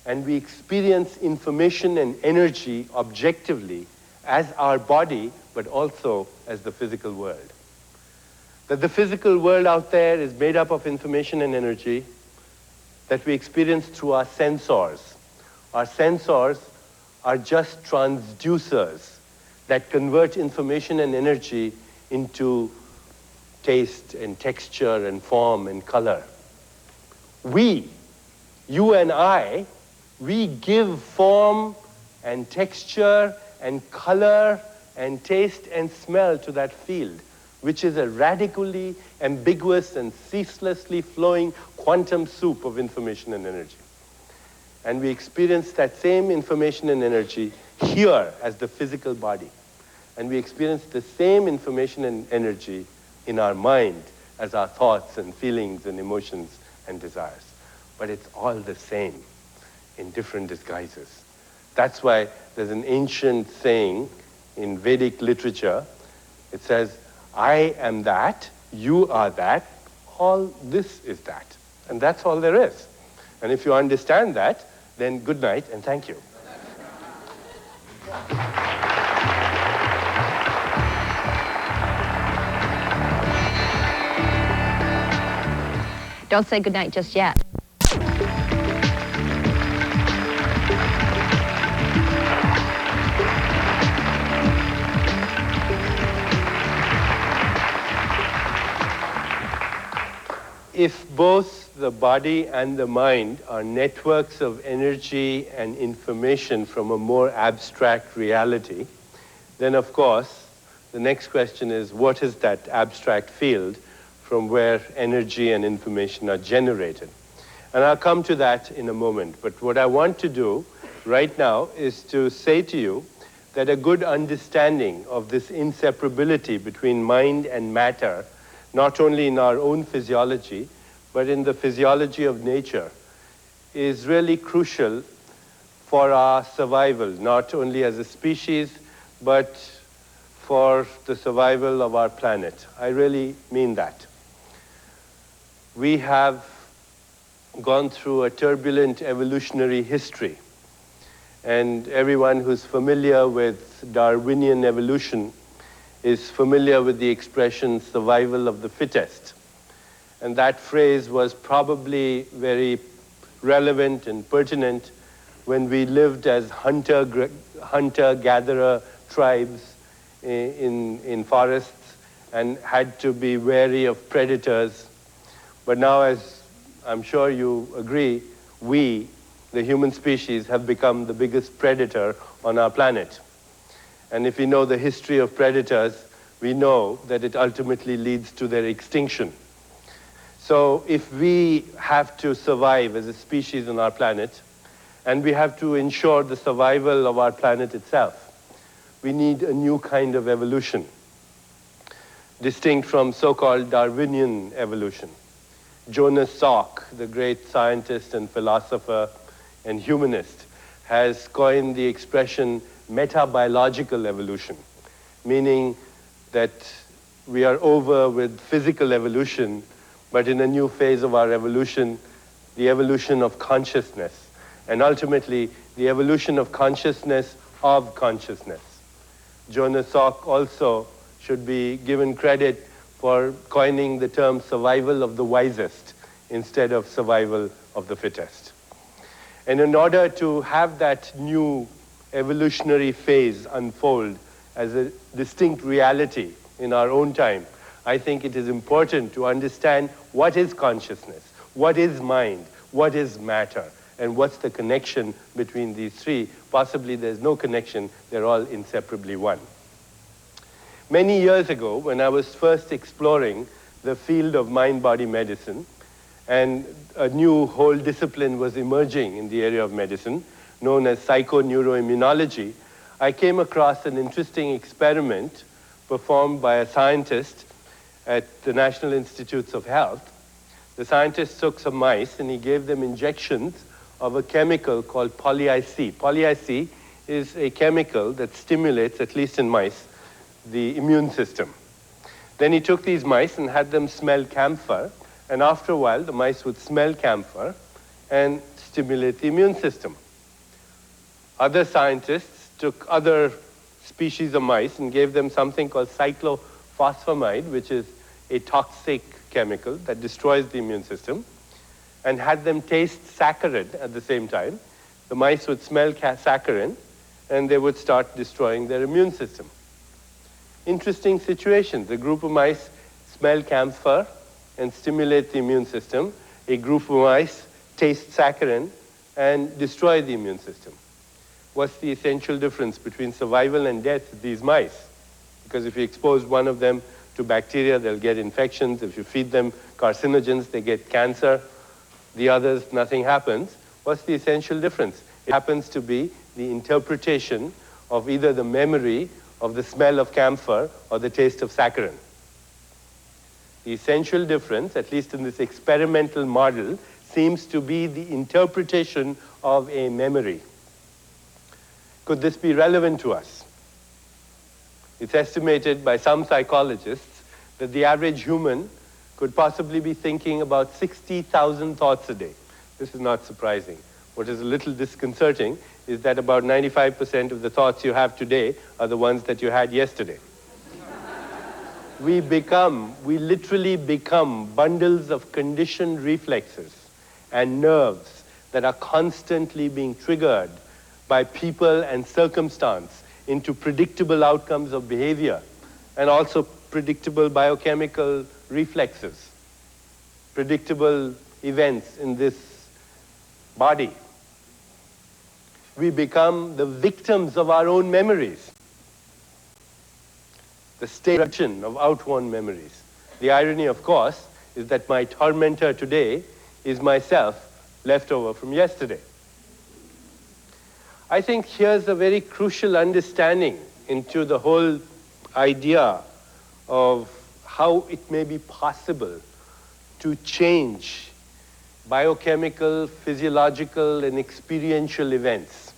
And we experience information and energy objectively as our body, but also as the physical world. That the physical world out there is made up of information and energy that we experience through our sensors. Our sensors are just transducers that convert information and energy into taste and texture and form and color. We, you and I, we give form and texture and color and taste and smell to that field, which is a radically ambiguous and ceaselessly flowing quantum soup of information and energy. And we experience that same information and energy here as the physical body. And we experience the same information and energy in our mind as our thoughts and feelings and emotions and desires. But it's all the same in different disguises. That's why there's an ancient saying in Vedic literature. It says, I am that, you are that, all this is that. And that's all there is. And if you understand that, then good night and thank you. Don't say good night just yet. If both the body and the mind are networks of energy and information from a more abstract reality, then of course, the next question is, what is that abstract field from where energy and information are generated? And I'll come to that in a moment. But what I want to do right now is to say to you that a good understanding of this inseparability between mind and matter, not only in our own physiology, but in the physiology of nature, is really crucial for our survival, not only as a species, but for the survival of our planet. I really mean that. We have gone through a turbulent evolutionary history, and everyone who's familiar with Darwinian evolution is familiar with the expression survival of the fittest. And that phrase was probably very relevant and pertinent when we lived as hunter-gatherer tribes in forests and had to be wary of predators. But now, as I'm sure you agree, we, the human species, have become the biggest predator on our planet. And if we know the history of predators, we know that it ultimately leads to their extinction. So if we have to survive as a species on our planet, and we have to ensure the survival of our planet itself, we need a new kind of evolution, distinct from so-called Darwinian evolution. Jonas Salk, the great scientist and philosopher and humanist, has coined the expression metabiological evolution, meaning that we are over with physical evolution, but in a new phase of our evolution, the evolution of consciousness, and ultimately the evolution of consciousness of consciousness. Jonas Salk also should be given credit for coining the term survival of the wisest instead of survival of the fittest. And in order to have that new evolutionary phase unfold as a distinct reality in our own time, I think it is important to understand what is consciousness, what is mind, what is matter, and what's the connection between these three. Possibly there's no connection, they're all inseparably one. Many years ago, when I was first exploring the field of mind-body medicine, and a new whole discipline was emerging in the area of medicine, known as psychoneuroimmunology, I came across an interesting experiment performed by a scientist at the National Institutes of Health. The scientist took some mice and he gave them injections of a chemical called poly-IC. Poly-IC is a chemical that stimulates, at least in mice, the immune system. Then he took these mice and had them smell camphor, and after a while the mice would smell camphor and stimulate the immune system. Other scientists took other species of mice and gave them something called cyclophosphamide, which is a toxic chemical that destroys the immune system, and had them taste saccharin at the same time. The mice would smell saccharin and they would start destroying their immune system. Interesting situation. The group of mice smell camphor and stimulate the immune system. A group of mice taste saccharin and destroy the immune system. What's the essential difference between survival and death of these mice? Because if you expose one of them to bacteria, they'll get infections. If you feed them carcinogens, they get cancer. The others, nothing happens. What's the essential difference? It happens to be the interpretation of either the memory of the smell of camphor or the taste of saccharin. The essential difference, at least in this experimental model, seems to be the interpretation of a memory. Could this be relevant to us? It's estimated by some psychologists that the average human could possibly be thinking about 60,000 thoughts a day. This is not surprising. What is a little disconcerting is that about 95% of the thoughts you have today are the ones that you had yesterday. We literally become bundles of conditioned reflexes and nerves that are constantly being triggered by people and circumstance into predictable outcomes of behavior and also predictable biochemical reflexes, predictable events in this body. We become the victims of our own memories, the state of outworn memories. The irony, of course, is that my tormentor today is myself left over from yesterday. I think here's a very crucial understanding into the whole idea of how it may be possible to change biochemical, physiological, and experiential events.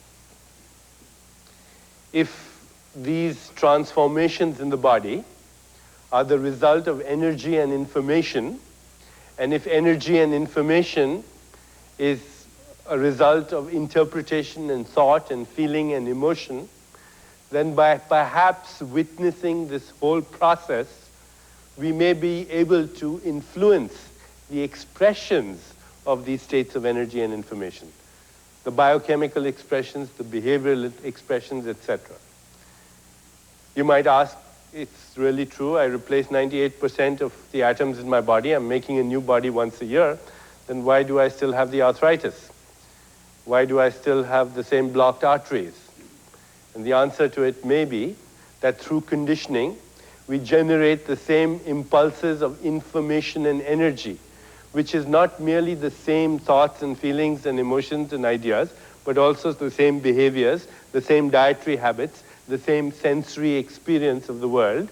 If these transformations in the body are the result of energy and information, and if energy and information is a result of interpretation and thought and feeling and emotion, then by perhaps witnessing this whole process, we may be able to influence the expressions of these states of energy and information, the biochemical expressions, the behavioral expressions, etc. You might ask, it's really true, I replace 98% of the atoms in my body, I'm making a new body once a year, then why do I still have the arthritis? Why do I still have the same blocked arteries? And the answer to it may be that through conditioning, we generate the same impulses of information and energy, which is not merely the same thoughts and feelings and emotions and ideas, but also the same behaviors, the same dietary habits, the same sensory experience of the world.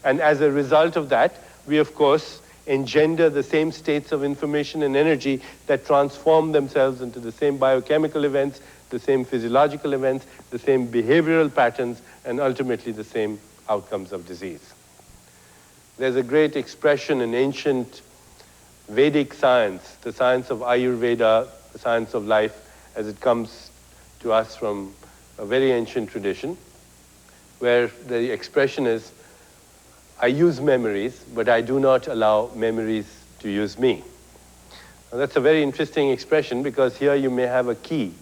And as a result of that, we of course engender the same states of information and energy that transform themselves into the same biochemical events, the same physiological events, the same behavioral patterns, and ultimately the same outcomes of disease. There's a great expression in ancient Vedic science, the science of Ayurveda, the science of life, as it comes to us from a very ancient tradition, where the expression is, I use memories, but I do not allow memories to use me. Now, that's a very interesting expression, because here you may have a key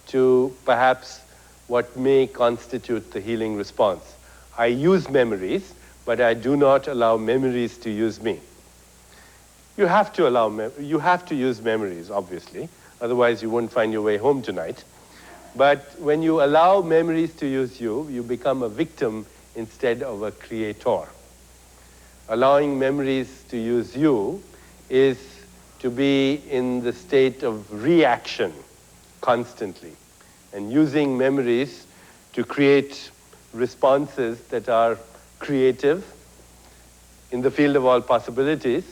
to perhaps what may constitute the healing response. I use memories, but I do not allow memories to use me. You have to use memories, obviously, otherwise you won't find your way home tonight. But when you allow memories to use you, you become a victim instead of a creator. Allowing memories to use you is to be in the state of reaction constantly, and using memories to create responses that are creative in the field of all possibilities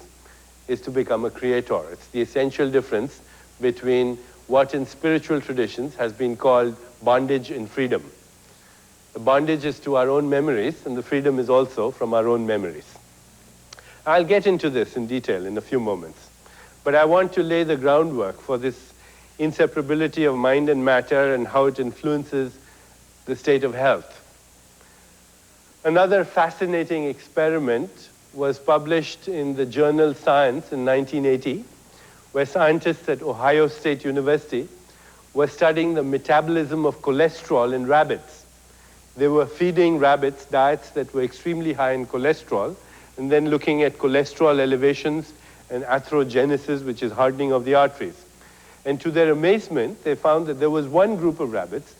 is to become a creator. It's the essential difference between what in spiritual traditions has been called bondage and freedom. The bondage is to our own memories, and the freedom is also from our own memories. I'll get into this in detail in a few moments, but I want to lay the groundwork for this inseparability of mind and matter and how it influences the state of health. Another fascinating experiment was published in the journal Science in 1980, where scientists at Ohio State University were studying the metabolism of cholesterol in rabbits. They were feeding rabbits diets that were extremely high in cholesterol, and then looking at cholesterol elevations and atherogenesis, which is hardening of the arteries. And to their amazement, they found that there was one group of rabbits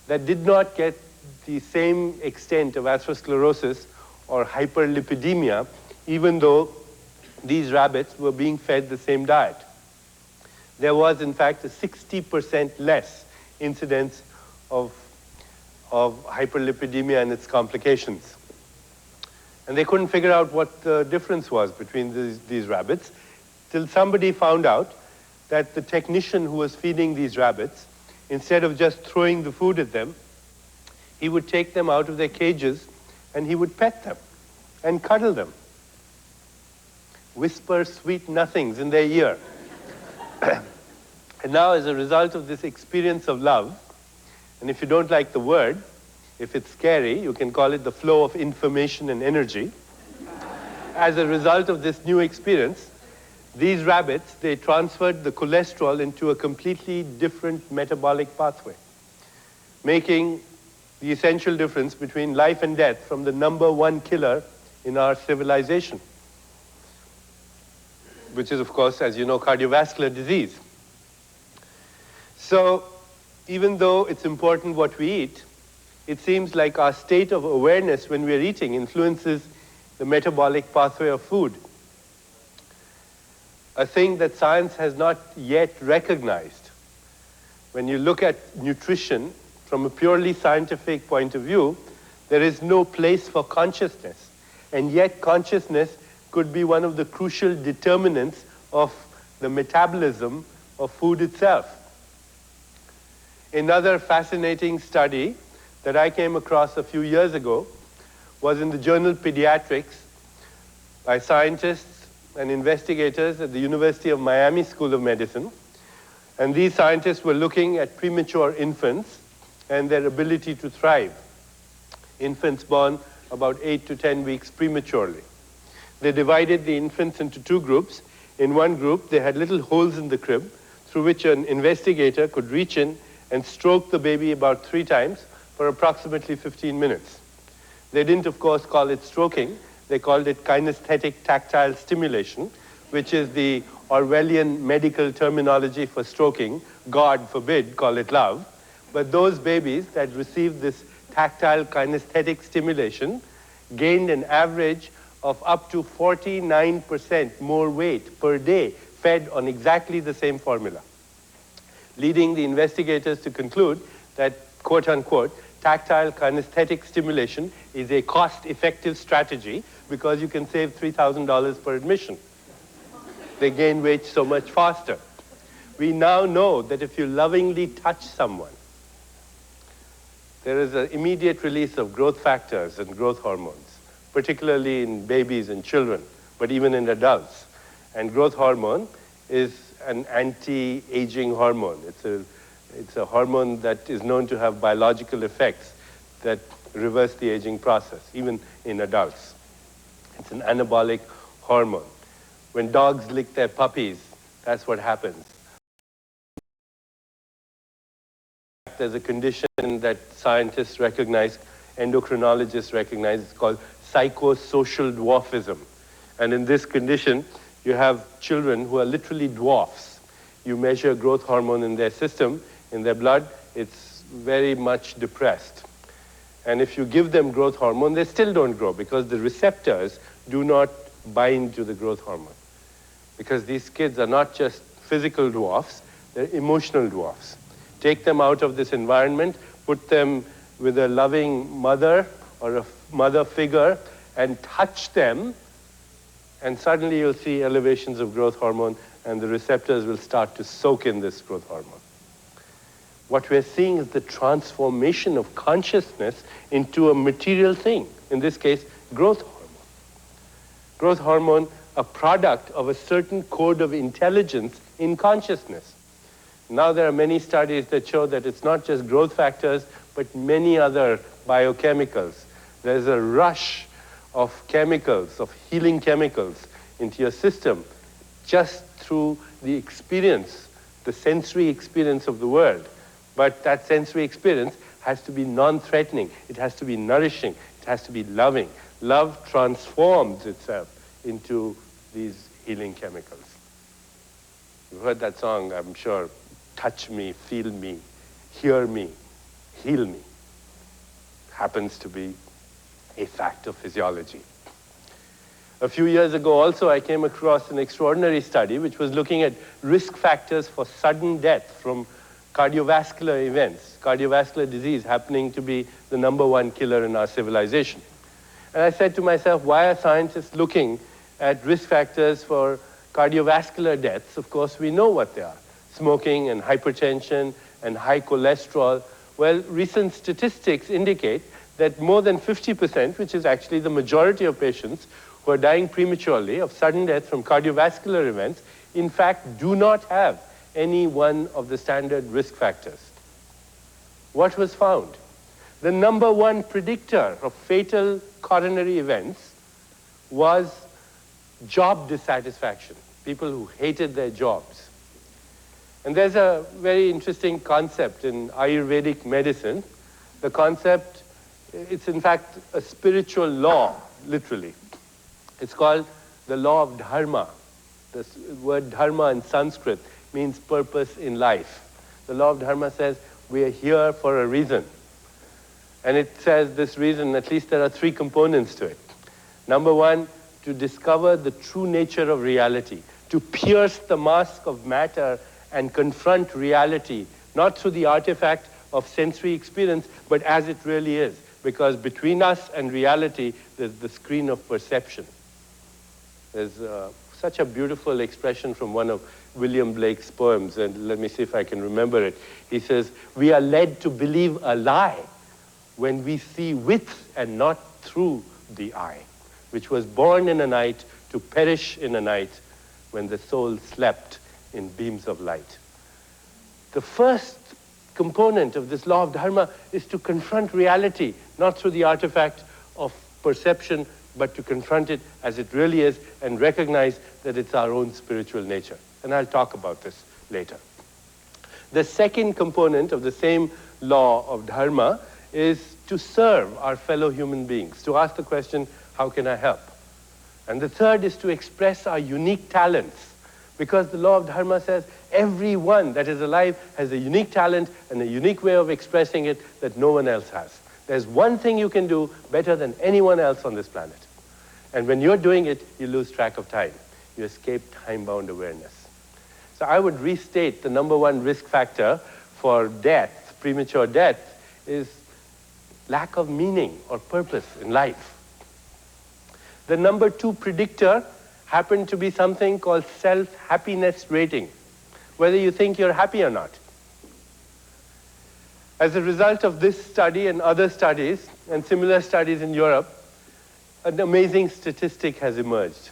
that did not get the same extent of atherosclerosis or hyperlipidemia, even though these rabbits were being fed the same diet. There was, in fact, a 60% less incidence of hyperlipidemia and its complications. And they couldn't figure out what the difference was between these rabbits, till somebody found out that the technician who was feeding these rabbits, instead of just throwing the food at them, he would take them out of their cages and he would pet them and cuddle them, whisper sweet nothings in their ear. And now, as a result of this experience of love, and if you don't like the word, if it's scary, you can call it the flow of information and energy. As a result of this new experience, these rabbits, they transferred the cholesterol into a completely different metabolic pathway, making the essential difference between life and death from the #1 killer in our civilization, which is, of course, as you know, cardiovascular disease. So even though it's important what we eat, it seems like our state of awareness when we're eating influences the metabolic pathway of food. A thing that science has not yet recognized. When you look at nutrition from a purely scientific point of view, there is no place for consciousness. And yet consciousness could be one of the crucial determinants of the metabolism of food itself. Another fascinating study that I came across a few years ago was in the journal Pediatrics by scientists and investigators at the University of Miami School of Medicine. And these scientists were looking at premature infants and their ability to thrive. Infants born about 8 to 10 weeks prematurely. They divided the infants into two groups. In one group, they had little holes in the crib through which an investigator could reach in and stroke the baby about 3 times for approximately 15 minutes. They didn't, of course, call it stroking. They called it kinesthetic tactile stimulation, which is the Orwellian medical terminology for stroking. God forbid, call it love. But those babies that received this tactile kinesthetic stimulation gained an average of up to 49% more weight per day fed on exactly the same formula, leading the investigators to conclude that, quote unquote, tactile kinesthetic stimulation is a cost-effective strategy because you can save $3,000 per admission. They gain weight so much faster. We now know that if you lovingly touch someone, there is an immediate release of growth factors and growth hormones, particularly in babies and children, but even in adults. And growth hormone is an anti-aging hormone. It's a hormone that is known to have biological effects that reverse the aging process, even in adults. It's an anabolic hormone. When dogs lick their puppies, that's what happens. There's a condition that scientists recognize, endocrinologists recognize, it's called psychosocial dwarfism. And in this condition, you have children who are literally dwarfs. You measure growth hormone in their system, in their blood, it's very much depressed. And if you give them growth hormone, they still don't grow because the receptors do not bind to the growth hormone. Because these kids are not just physical dwarfs, they're emotional dwarfs. Take them out of this environment, put them with a loving mother or a mother figure, and touch them, and suddenly you'll see elevations of growth hormone, and the receptors will start to soak in this growth hormone. What we're seeing is the transformation of consciousness into a material thing, in this case, growth hormone. Growth hormone, a product of a certain code of intelligence in consciousness. Now there are many studies that show that it's not just growth factors, but many other biochemicals. There's a rush of chemicals, of healing chemicals into your system just through the experience, the sensory experience of the world. But that sensory experience has to be non-threatening. It has to be nourishing. It has to be loving. Love transforms itself into these healing chemicals. You've heard that song, I'm sure. Touch me, feel me, hear me, heal me. Happens to be a fact of physiology. A few years ago also, I came across an extraordinary study which was looking at risk factors for sudden death from cardiovascular events, cardiovascular disease happening to be the #1 killer in our civilization. And I said to myself, why are scientists looking at risk factors for cardiovascular deaths? Of course, we know what they are. Smoking and hypertension and high cholesterol. Well, recent statistics indicate that more than 50%, which is actually the majority of patients who are dying prematurely of sudden death from cardiovascular events, in fact, do not have any one of the standard risk factors. What was found? The #1 predictor of fatal coronary events was job dissatisfaction, people who hated their jobs. And there's a very interesting concept in Ayurvedic medicine. The concept, it's in fact a spiritual law, literally. It's called the law of dharma. The word dharma in Sanskrit means purpose in life. The law of dharma says we are here for a reason. And it says this reason, at least there are 3 components to it. #1, to discover the true nature of reality, to pierce the mask of matter and confront reality, not through the artifact of sensory experience, but as it really is. Because between us and reality, there's the screen of perception. There's such a beautiful expression from one of William Blake's poems, and let me see if I can remember it. He says, we are led to believe a lie when we see with and not through the eye, which was born in a night to perish in a night when the soul slept in beams of light. The first component of this law of dharma is to confront reality, not through the artifact of perception, but to confront it as it really is and recognize that it's our own spiritual nature. And I'll talk about this later. The second component of the same law of dharma is to serve our fellow human beings, to ask the question, how can I help? And the third is to express our unique talents, because the law of dharma says everyone that is alive has a unique talent and a unique way of expressing it that no one else has. There's one thing you can do better than anyone else on this planet. And when you're doing it, you lose track of time. You escape time-bound awareness. So I would restate the #1 risk factor for death, premature death, is lack of meaning or purpose in life. The #2 predictor happened to be something called self-happiness rating, whether you think you're happy or not. As a result of this study and other studies, and similar studies in Europe, an amazing statistic has emerged.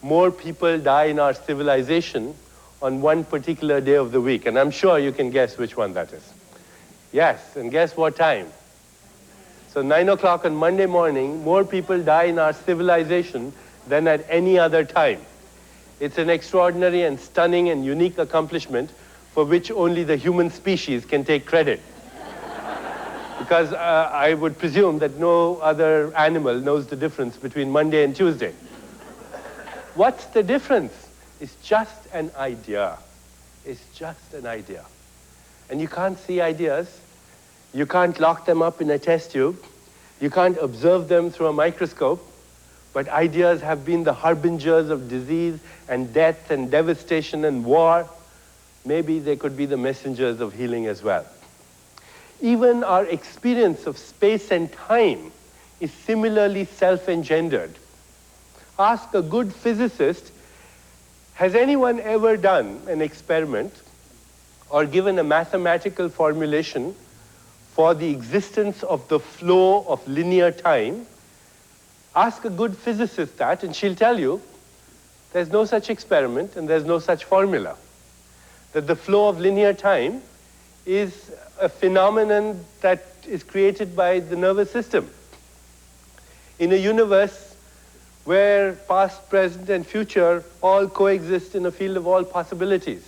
More people die in our civilization on one particular day of the week, and I'm sure you can guess which one that is. Yes, and guess what time? So 9 o'clock on Monday morning, more people die in our civilization than at any other time. It's an extraordinary and stunning and unique accomplishment for which only the human species can take credit. Because I would presume that no other animal knows the difference between Monday and Tuesday. What's the difference? It's just an idea. It's just an idea. And you can't see ideas. You can't lock them up in a test tube. You can't observe them through a microscope. But ideas have been the harbingers of disease and death and devastation and war. Maybe they could be the messengers of healing as well. Even our experience of space and time is similarly self-engendered. Ask a good physicist, has anyone ever done an experiment or given a mathematical formulation for the existence of the flow of linear time? Ask a good physicist that, and she'll tell you there's no such experiment and there's no such formula. That the flow of linear time is a phenomenon that is created by the nervous system. In a universe where past, present, and future all coexist in a field of all possibilities,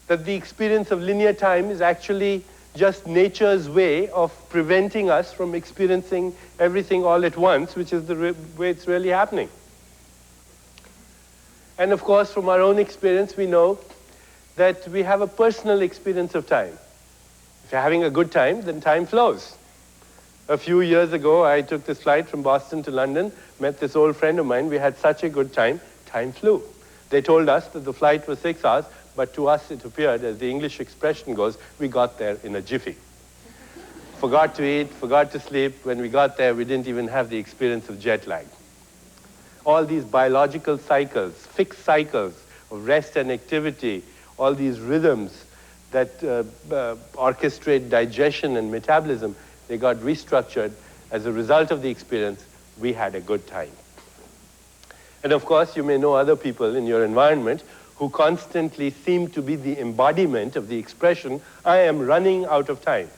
that the experience of linear time is actually just nature's way of preventing us from experiencing everything all at once, which is the way it's really happening. And of course, from our own experience, we know that we have a personal experience of time. If you're having a good time, then time flows. A few years ago, I took this flight from Boston to London, met this old friend of mine. We had such a good time, time flew. They told us that the flight was 6 hours, but to us it appeared, as the English expression goes, we got there in a jiffy. Forgot to eat, forgot to sleep. When we got there, we didn't even have the experience of jet lag. All these biological cycles, fixed cycles of rest and activity, all these rhythms that orchestrate digestion and metabolism, they got restructured. As a result of the experience, we had a good time. And of course, you may know other people in your environment who constantly seem to be the embodiment of the expression, I am running out of time.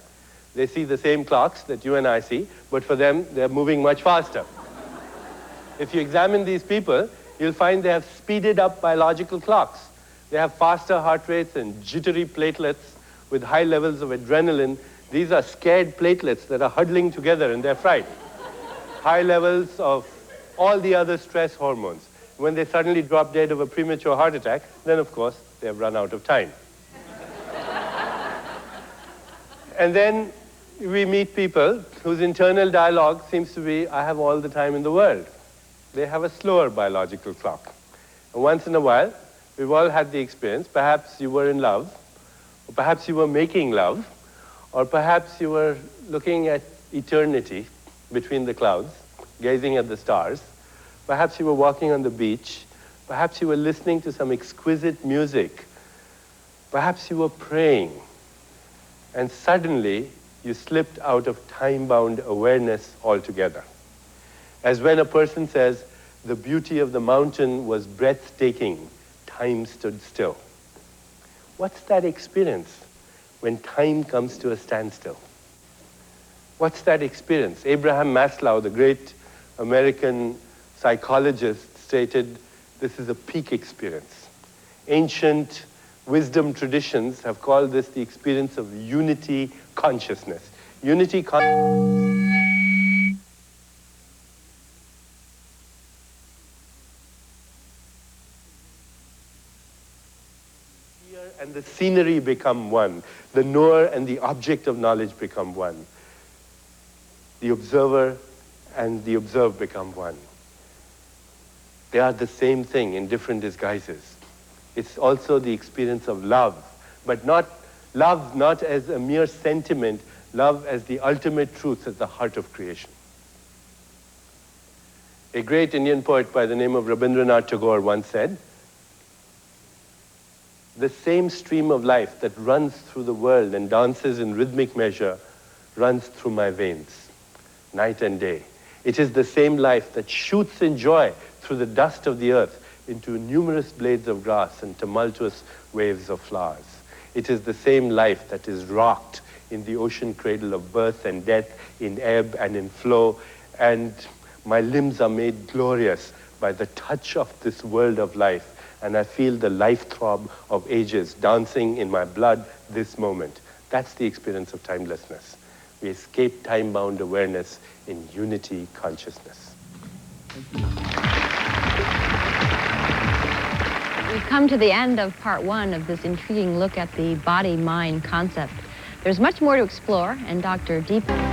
They see the same clocks that you and I see, but for them, they're moving much faster. If you examine these people, you'll find they have speeded up biological clocks. They have faster heart rates and jittery platelets with high levels of adrenaline. These are scared platelets that are huddling together in their fright. High levels of all the other stress hormones. When they suddenly drop dead of a premature heart attack, then of course, they have run out of time. And then we meet people whose internal dialogue seems to be, I have all the time in the world. They have a slower biological clock. And once in a while, we've all had the experience. Perhaps you were in love, or perhaps you were making love, or perhaps you were looking at eternity between the clouds, gazing at the stars. Perhaps you were walking on the beach. Perhaps you were listening to some exquisite music. Perhaps you were praying. And suddenly, you slipped out of time-bound awareness altogether. As when a person says, the beauty of the mountain was breathtaking, time stood still. What's that experience when time comes to a standstill? What's that experience? Abraham Maslow, the great American psychologist, stated this is a peak experience. Ancient wisdom traditions have called this the experience of unity consciousness. Unity consciousness. And the scenery become one. The knower and the object of knowledge become one. the observer and the observed become one. They are the same thing in different disguises. It's also the experience of love, but not love not as a mere sentiment, love as the ultimate truth at the heart of creation. A great Indian poet by the name of Rabindranath Tagore once said, "The same stream of life that runs through the world and dances in rhythmic measure runs through my veins, night and day. It is the same life that shoots in joy through the dust of the earth into numerous blades of grass and tumultuous waves of flowers. It is the same life that is rocked in the ocean cradle of birth and death, in ebb and in flow, and my limbs are made glorious by the touch of this world of life, and I feel the life throb of ages dancing in my blood this moment." That's the experience of timelessness. We escape time-bound awareness in unity consciousness. We've come to the end of part one of this intriguing look at the body-mind concept. There's much more to explore, and Dr. Deepak